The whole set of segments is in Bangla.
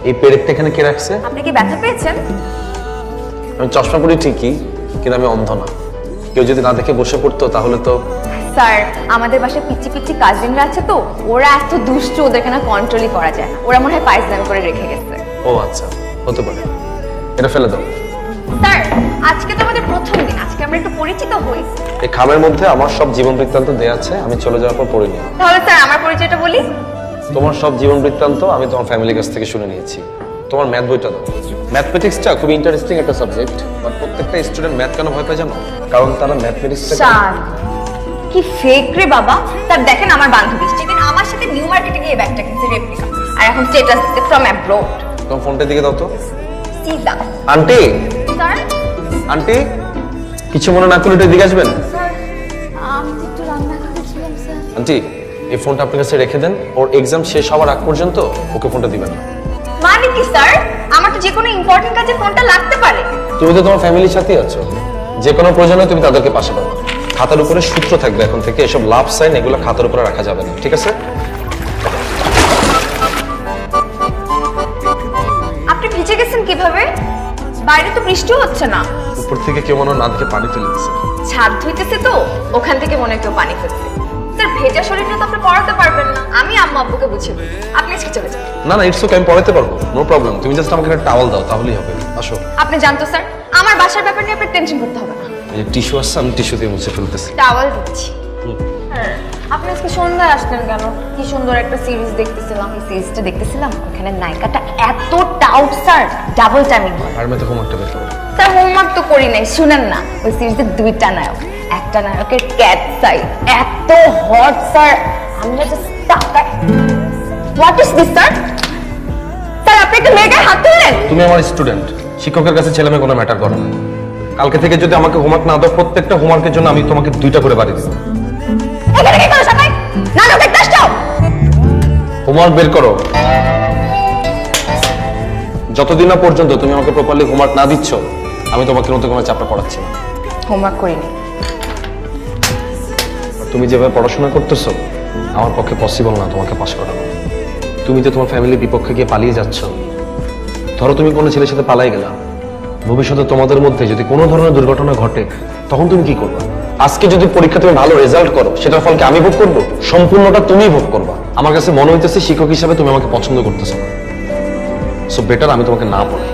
এই পেরেকটা এখানে কে রাখছে? আপনি কি ব্যথা পেয়েছেন? আমি চশমা পরি ঠিকই, কিন্তু আমি অন্ধ না। কেউ যদি না দেখে বসে পড়তো তাহলে তো। স্যার, আমাদের বাসায় পিচ্ছি পিচ্ছি কাজিনরা আছে তো, ওরা এত দুষ্টু, ওদেরকে না কন্ট্রোলই করা যায় না। ওরা মনে হয় পায়জামি করে রেখে গেছে। ও আচ্ছা, হতে পারে। এটা ফেলে দাও। স্যার, আজকে তো আমাদের প্রথম দিন, আজকে আমরা একটু পরিচিত হই। এই খামের মধ্যে আমার সব জীবন বৃত্তান্ত দেয়া আছে, আমি চলে যাওয়ার পর পড়ে নিই। তাহলে স্যার আমার পরিচয়টা বলি। তোমার সব জীবন বৃত্তান্ত আমি তোমার ফ্যামিলির কাছ থেকে শুনে নিয়েছি। তোমার ম্যাথ বইটা দাও। ম্যাথমেটিক্সটা খুব ইন্টারেস্টিং একটা সাবজেক্ট, বাট প্রত্যেকটা স্টুডেন্ট ম্যাথ কেন ভয় পায় জানো? কারণ তারা ম্যাথমেটিক্সটা। স্যার কি ফেক রে বাবা। স্যার দেখেন, আমার বান্ধবী সেদিন আমার সাথে নিউ মার্কেটে গিয়ে ব্যাগটা কিনছে রেপ্লিকা, আর এখন স্ট্যাটাস দিতে ফ্রম অ্যাব্রোড। তোমার ফোনটা দিকে দাও তো। সিদা। আন্টি, স্যার, আন্টি, কিছু মনে না করলে একটু এদিকে আসবেন। স্যার আমি তো একটু রান্না করেছিলাম স্যার। আন্টি, এই ফোনটা আপনার কাছে রেখে দেন। ওর এক্সাম শেষ হওয়ার আগ পর্যন্ত ওকে ফোনটা দিবেন না। মানে কি স্যার? আমার তো যে কোনো ইম্পর্টেন্ট কাজে ফোনটা লাগতে পারে। তুমি তো তোমার ফ্যামিলির সাথেই আছো, যে কোনো প্রয়োজনে তুমি তাদেরকে পাশে পাবে। খাতার উপরে সূত্র থাকবে এখন থেকে, এসব লাভ সাইন এগুলো খাতার উপরে রাখা যাবে না, ঠিক আছে? আপনি ভিজে গেছেন কিভাবে? বাইরে তো বৃষ্টিও হচ্ছে না। উপর থেকে কেউ মনে হয় না দেখে পানি ফেলে দিচ্ছে। ছাদ ধুইতেছে তো, ওখান থেকে মনে হয় কেউ পানি ফেলছে। স্যার ভেজা শরীরটা তো আপনি পড়াতে পারবেন না। আমি আম্মু আব্বুকে বুঝিয়ে বলবো, আপনি আজকে চলে যান। না না, ইটস ওকে, আমি পড়াতে পারবো, নো প্রবলেম। তুমি জাস্ট আমাকে একটা টাওয়াল দাও, তাহলেই হবে। আসো। আপনি জানতো স্যার, আমার বাসার ব্যাপার নিয়ে আপনার টেনশন করতে হবে না। এই যে টিস্যু আসছে, আমি টিস্যু দিয়ে মুছে ফেলতেছি। টাওয়াল দিচ্ছি। হ্যাঁ, আপনি আজকে সন্ধ্যায় আসলেন কেন? কি সুন্দর একটা সিরিজ দেখতেছিলাম। এই সিরিজটা দেখতেছিলাম, ওখানে নায়িকাটা এত টাউট স্যার, ডাবল টাইমিং করে। আর মেতে হোমওয়ার্কটা বের করো। স্যার হোমওয়ার্ক তো করি নাই, শুনেন না। ওই সিরিজের দুইটা নায়ক, একটা নায়কের ক্যাট সাই এত হট স্যার, আমরা জাস্ট টাকা। What is this sir? Sir আপনি একটা মেয়েকে হাত তুললেন। তুমি আমার স্টুডেন্ট, শিক্ষকের কাছে ছেলে মেয়ে কোনো ম্যাটার করে না। কালকে থেকে যদি আমাকে হোমওয়ার্ক না দাও, প্রত্যেকটা হোমওয়ার্কের জন্য আমি তোমাকে 2টা করে বাড়ি দিব। এখানে কি করো সবাই? নাটক দেখতে আসছো? হোমওয়ার্ক বের করো। যতদিন না পর্যন্ত তুমি আমাকে প্রপারলি হোমওয়ার্ক না দিচ্ছ, আমি তোমাকে নতুন কোনো চাপটা পড়াচ্ছি না। হোমওয়ার্ক করিনি। তুমি যেভাবে পড়াশোনা করতেছো, আমার পক্ষে পসিবল না তোমাকে পাশ করানো। তুমি যে তোমার ফ্যামিলির বিপক্ষে গিয়ে পালিয়ে যাচ্ছ। ধরো তুমি কোনো ছেলের সাথে পালাই গেলা, ভবিষ্যতে তোমাদের মধ্যে যদি কোনো ধরনের দুর্ঘটনা ঘটে, তখন তুমি কি করবে? আজকে যদি পরীক্ষা তুমি ভালো রেজাল্ট করো, সেটার ফল কি আমি ভোগ করবো? সম্পূর্ণটা তুমিই ভোগ করবা। আমার কাছে মনে হইতেছে শিক্ষক হিসাবে তুমি আমাকে পছন্দ করতেছো না। সো বেটার আমি তোমাকে না পড়াই।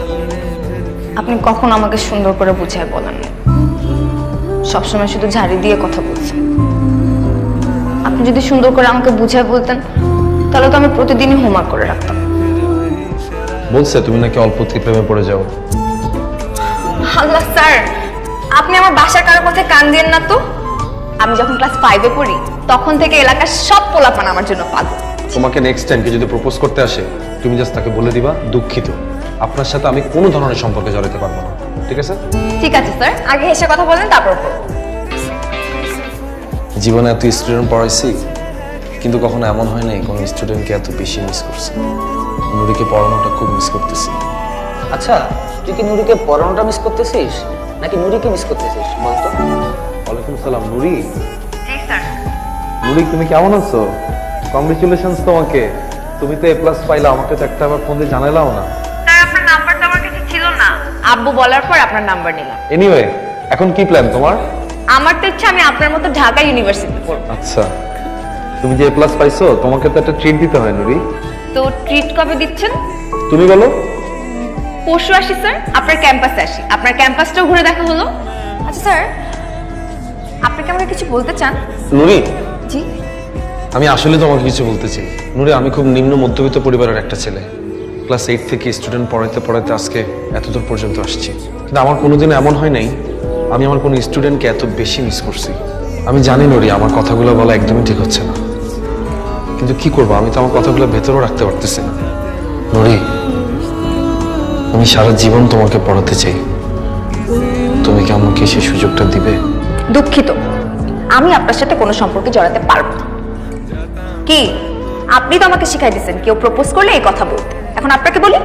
আপনি কখন আমাকে সুন্দর করে বুঝায় বলেন না, সবসময় শুধু ঝাড়ি দিয়ে কথা বলছেন। আপনি যদি সুন্দর করে আমাকে বুঝায় বলতেন, তাহলে তো আমি প্রতিদিনই হোমওয়ার্ক করে রাখতাম। বলছে তুমি নাকি অল্পতি প্রেমে পড়ে যাও। আল্লাহ স্যার, আপনি আমার বাসার কারোর কথা কান দিয়েন না তো। আমি যখন ক্লাস 5-এ পড়ি, তখন থেকে এলাকার সব পোলাপান আমার জন্য পাগল। তোমাকে নেক্সট টাইম কি যদি প্রপোজ করতে আসে, তুমি জাস্ট তাকে বলে দিবা, দুঃখিত, আপনার সাথে আমি কোনো ধরনের সম্পর্কে জড়াতে পারবো না, ঠিক আছে? ঠিক আছে স্যার, আগে এসে কথা বলেন, তারপর বলবো। জীবনে এত স্টুডেন্ট পড়াইছি, কিন্তু কখনো এমন হয় নাই কোনো স্টুডেন্টকে এত বেশি মিস করছি। নুরিকে পড়ানোটা খুব মিস করতেছি। আচ্ছা, তুই কি নুরিকে পড়ানোটা মিস করতেছিস নাকি নুরিকে মিস করতেছিস বলতো? ওয়ালাইকুম সালাম। নুরি, জি স্যার। নুরি তুমি কেমন আছো? কংগ্রেচুলেশনস তোমাকে, তুমি তো A+ পাইলা। আমাকে তো একটা আবার ফোন দিয়ে জানালাও না। স্যার আপনার নাম্বারটা আমার কাছে ছিল না, আব্বু বলার পর আপনার নাম্বার নিলাম। এনিওয়ে, এখন কি প্ল্যান তোমার? আমার তো ইচ্ছা আমি আপনার মতো ঢাকা ইউনিভার্সিটিতে পড়বো। আচ্ছা, তুমি যে A+ পাইছো, তোমাকে তো একটা ট্রিট দিতে হয় নুরি। তো ট্রিট কবে দিচ্ছেন? তুমি বলো। পরশু আসি স্যার, আপনার ক্যাম্পাসে আসি, আপনার ক্যাম্পাসটাও ঘুরে দেখা হলো। আচ্ছা স্যার, আপনি কি আমাকে কিছু বলতে চান? নুরি, জি। আমি আসলে তোমাকে কিছু বলতে চাই। নুরি, আমি খুব নিম্ন মধ্যবিত্ত পরিবারের একটা ছেলে। ক্লাস 8 থেকে স্টুডেন্ট পড়াইতে পড়াইতে আজকে এতদূর পর্যন্ত আসছি, কিন্তু আমার কোনোদিন এমন হয় নাই আমি আমার কোনো স্টুডেন্টকে এত বেশি মিস করছি। আমি জানি নুরি, আমার কথাগুলো বলা একদমই ঠিক হচ্ছে না, কিন্তু কি করবো, আমি তো আমার কথাগুলো ভেতরেও রাখতে পারতেছি না। নুরি, আমি সারা জীবন তোমাকে পড়াতে চাই, তুমি কি আমাকে সেই সুযোগটা দিবে? দুঃখিত, আমি আপনার সাথে কোনো সম্পর্কে জড়াতে পারবো না। কি আপনি তো আমাকে শিখাই দিয়েছেন কেউ প্রপোজ করলে এই কথা বলতে, এখন আপনাকে বলি।